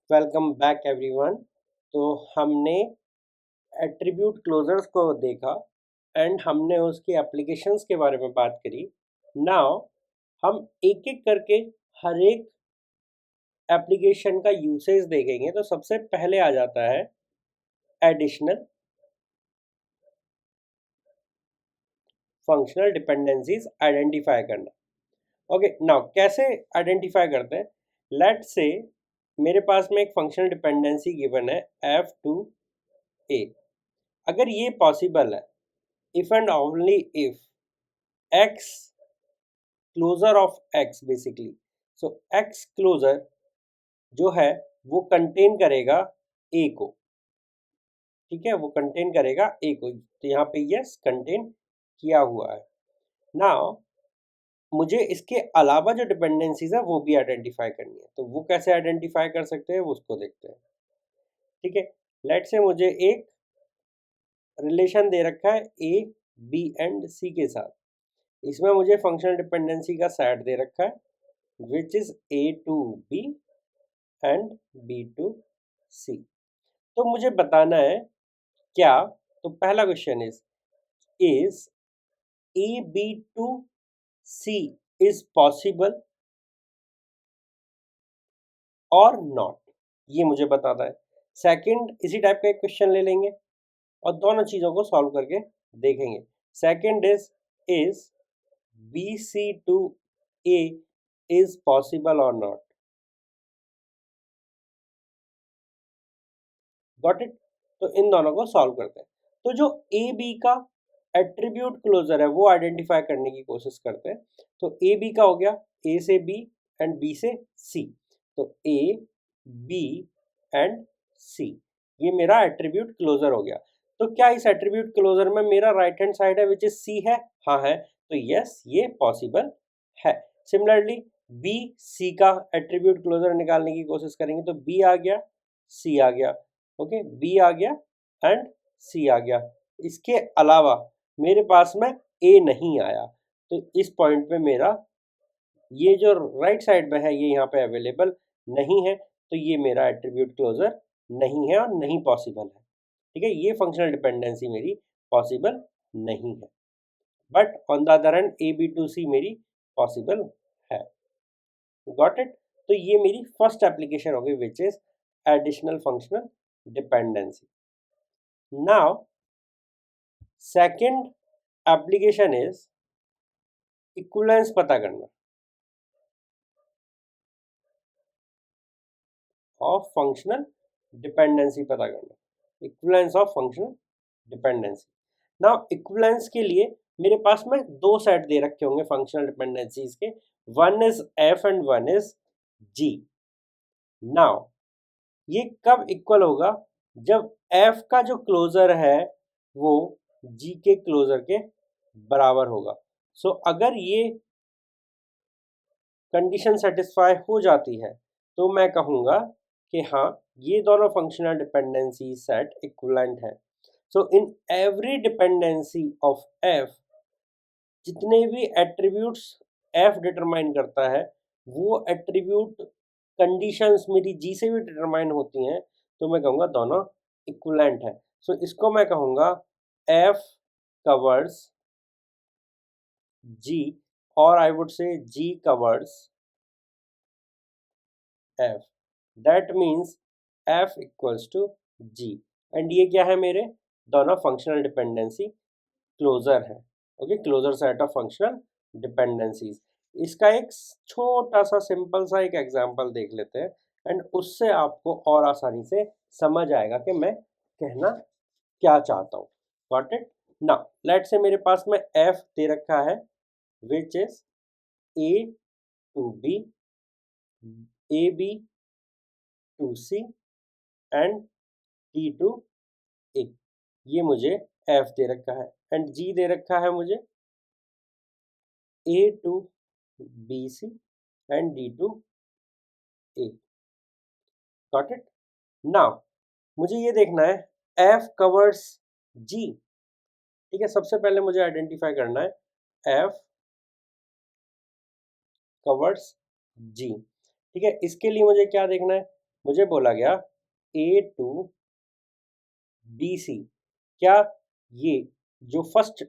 Welcome back everyone. तो हमने attribute closures को देखा एंड हमने उसकी एप्लीकेशंस के बारे में बात करी। नाउ हम एक एक करके हर एक एप्लीकेशन का यूसेज देखेंगे। तो सबसे पहले आ जाता है एडिशनल फंक्शनल डिपेंडेंसीज आइडेंटिफाई करना। ओके, नाउ कैसे आइडेंटिफाई करते हैं? लेट्स से मेरे पास में एक फंक्शनल डिपेंडेंसी गिवन है F2A। अगर ये पॉसिबल है if and only if x closure of x बेसिकली, सो x क्लोजर जो है वो कंटेन करेगा a को। ठीक है, वो कंटेन करेगा a को, तो यहाँ पे यस कंटेन किया हुआ है। नाउ मुझे इसके अलावा जो डिपेंडेंसीज है वो भी आइडेंटिफाई करनी है। तो वो कैसे आइडेंटिफाई कर सकते हैं वो उसको देखते हैं। ठीक है, लेट से मुझे एक रिलेशन दे रखा है a b एंड c के साथ। इसमें मुझे फंक्शनल डिपेंडेंसी का सेट दे रखा है which is a to b and b to c। तो मुझे बताना है क्या। तो पहला question is a b to c is possible और नॉट, ये मुझे बताना है। सेकंड इसी टाइप का एक क्वेश्चन ले लेंगे और दोनों चीजों को सॉल्व करके देखेंगे। Second is B C to A is possible और नॉट। Got it? तो इन दोनों को सॉल्व करते हैं। तो जो ए बी का एट्रीब्यूट क्लोजर है वो आइडेंटिफाई करने की कोशिश करते हैं। तो ए बी का हो गया ए से बी एंड बी से सी। तो ए बी एंड सी, ये मेरा एट्रीब्यूट क्लोजर हो गया। तो क्या इस एट्रीब्यूट क्लोजर में मेरा राइट हैंड साइड है विच इज सी है? हाँ है, तो यस ये पॉसिबल है। सिमिलरली बी सी का एट्रीब्यूट क्लोजर निकालने की कोशिश करेंगे। तो बी आ गया, सी आ गया। ओके, बी आ गया एंड सी आ गया। इसके अलावा मेरे पास में ए नहीं आया। तो इस पॉइंट पे मेरा ये जो राइट साइड में है ये यहाँ पे अवेलेबल नहीं है। तो ये मेरा एट्रीब्यूट क्लोजर नहीं है और नहीं पॉसिबल है। ठीक है, ये फंक्शनल डिपेंडेंसी मेरी पॉसिबल नहीं है। But on the other hand A B to C मेरी पॉसिबल है। Got it? तो ये मेरी फर्स्ट एप्लीकेशन हो गई which is additional functional dependency. Now second application is equivalence पता करना ऑफ फंक्शनल डिपेंडेंसी, पता करना equivalence of functional dependency. Now equivalence के लिए मेरे पास में दो सेट दे रखे होंगे फंक्शनल डिपेंडेंसीज के, one is F and one is G. Now ये कब इक्वल होगा? जब f का जो क्लोजर है वो g के क्लोजर के बराबर होगा। सो अगर ये कंडीशन सेटिस्फाई हो जाती है तो मैं कहूँगा कि हाँ ये दोनों फंक्शनल डिपेंडेंसी सेट इक्विवेलेंट है। So in every dependency of f, जितने भी एट्रीब्यूट्स f डिटरमाइन करता है वो एट्रीब्यूट कंडीशंस मेरी g से भी डिटरमाइन होती हैं। तो मैं कहूँगा दोनों इक्विवेलेंट है। सो इसको मैं कहूँगा f कवर्स g और I would say g covers f। That means f equals to g and ये क्या है? मेरे दोनों फंक्शनल डिपेंडेंसी क्लोजर है। Okay, closure set of functional dependencies. इसका एक छोटा सा सिंपल सा एक एग्जांपल देख लेते हैं एंड उससे आपको और आसानी से समझ आएगा कि मैं कहना क्या चाहता हूँ। Got it? नाउ लेट से मेरे पास में f दे रखा है which is a to b, A B to C and d to a। ये मुझे f दे रखा है एंड g दे रखा है मुझे a to B C and d to a। Got it? Now मुझे ये देखना है f कवर्स g। ठीक है, सबसे पहले मुझे आइडेंटिफाई करना है f कवर्स g। ठीक है, इसके लिए मुझे क्या देखना है? मुझे बोला गया ए टू बी सी, क्या ये जो फर्स्ट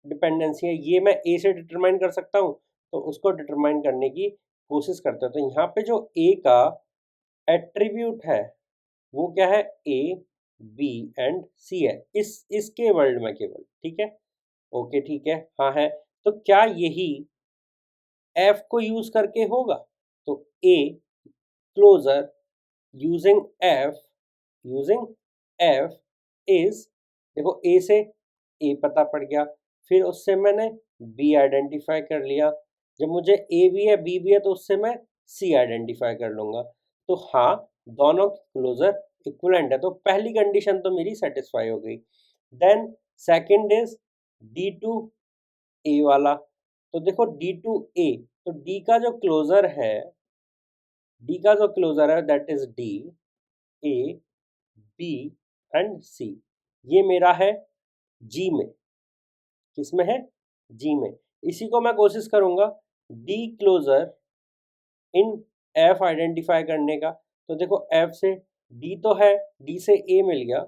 डिपेंडेंसी है ये मैं ए से डिटरमाइन कर सकता हूँ? तो उसको डिटरमाइन करने की कोशिश करते हैं। तो यहाँ पे जो ए का एट्रीब्यूट है वो क्या है? ए, बी एंड सी है, इसके वर्ल्ड में केवल, ठीक है? ओके ठीक है, हाँ है। तो क्या यही एफ को यूज करके होगा? तो A closure using F, using F is, देखो ए से ए पता पड़ गया, फिर उससे मैंने बी आइडेंटिफाई कर लिया, जब मुझे ए भी है बी भी है तो उससे मैं सी आइडेंटिफाई कर लूंगा। तो हाँ, दोनों क्लोजर इक्विवेलेंट है, तो पहली कंडीशन तो मेरी सेटिस्फाई हो गई। Then second is D to A वाला। तो देखो डी टू ए, तो डी का जो क्लोजर है, डी का जो क्लोजर है that is D, A, B and C, ये मेरा है जी में। किसमें है? जी में। इसी को मैं कोशिश करूंगा D closure in F identify करने का। तो देखो एफ से डी तो है, डी से ए मिल गया,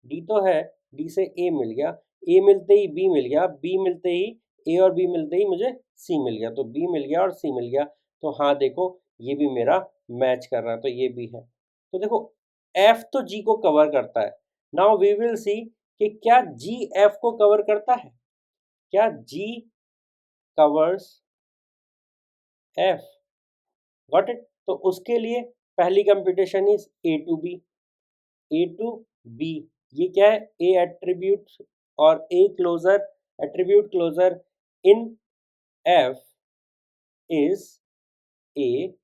डी तो है, डी से ए मिल गया, ए मिलते ही बी मिल गया, बी मिलते ही ए और बी मिलते ही मुझे सी मिल गया, तो बी मिल गया और सी मिल गया। तो हाँ देखो ये भी मेरा मैच कर रहा है, तो ये भी है। तो देखो एफ तो जी को कवर करता है। नाउ वी विल सी कि क्या जी एफ को कवर करता है? क्या G covers F? Got it? तो उसके लिए पहली computation is A to B, A to B, ये क्या है? ए एट्रीब्यूट और A closure, attribute closure in F is A,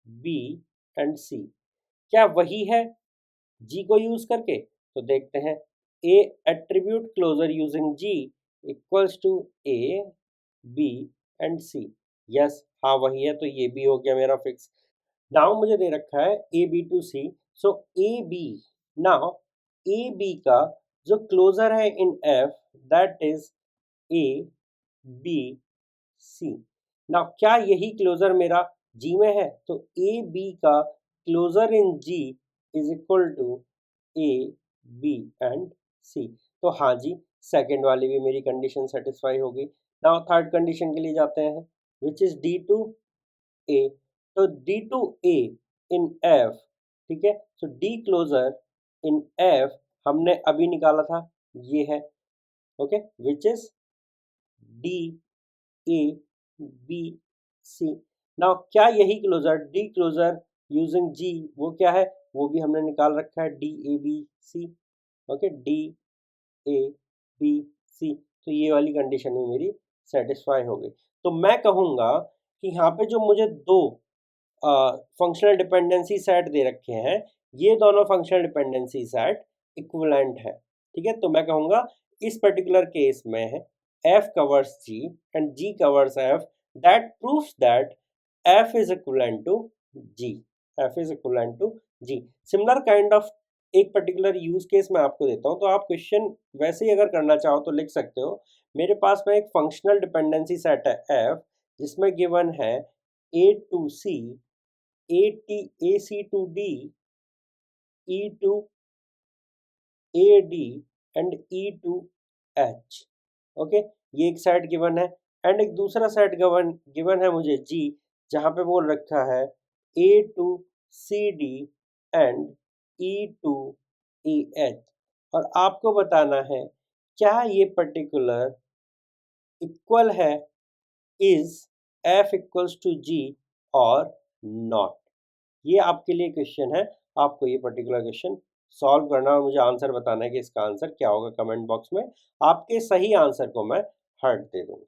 B and C. क्या वही है जी को यूज करके? तो देखते हैं, A attribute closure using G equals to A, B and C. Yes, हाँ वही है, तो ये भी हो गया मेरा फिक्स। नाउ मुझे दे रखा है A B to C, so A B, now A B का जो क्लोजर है in F that is A, B, C. Now क्या यही क्लोजर मेरा जी में है? तो ए बी का closure in G is equal to A, B and C. तो हाँ जी, सेकेंड वाली भी मेरी कंडीशन सेटिस्फाई हो गई। नाउ थर्ड कंडीशन के लिए जाते हैं, which is D to A. तो D to A in F, ठीक है, so D closure in F हमने अभी निकाला था, ये है, okay, which is D, A, B, C. Now क्या यही closure D closure using G, वो क्या है? वो भी हमने निकाल रखा है, D A B C, okay, D A B C. तो ये वाली कंडीशन भी मेरी सेटिस्फाई हो गई। तो मैं कहूँगा कि यहाँ पे जो मुझे दो फंक्शनल डिपेंडेंसी सेट दे रखे हैं, ये दोनों फंक्शनल डिपेंडेंसी सेट इक्विवेलेंट है, ठीक है। तो मैं कहूँगा इस पर्टिकुलर केस में f covers g and g covers f, that proves that f is equivalent to g, f is equivalent to g। Similar kind of एक पर्टिकुलर यूज केस मैं आपको देता हूँ, तो आप क्वेश्चन वैसे ही अगर करना चाहो तो लिख सकते हो। मेरे पास में एक फंक्शनल डिपेंडेंसी सेट है f, जिसमें गिवन है a to c, a c to d, e to a d and e to h, okay, ये एक सेट गिवन है। एंड एक दूसरा सेट गिवन गिवन है मुझे जी, जहाँ पे बोल रखा है a to C D and e to A H. और आपको बताना है क्या ये पर्टिकुलर इक्वल है, is f equals to G और नॉट। ये आपके लिए क्वेश्चन है, आपको ये पर्टिकुलर क्वेश्चन सॉल्व करना और मुझे आंसर बताना है कि इसका आंसर क्या होगा कमेंट बॉक्स में। आपके सही आंसर को मैं हार्ट दे दूंगा।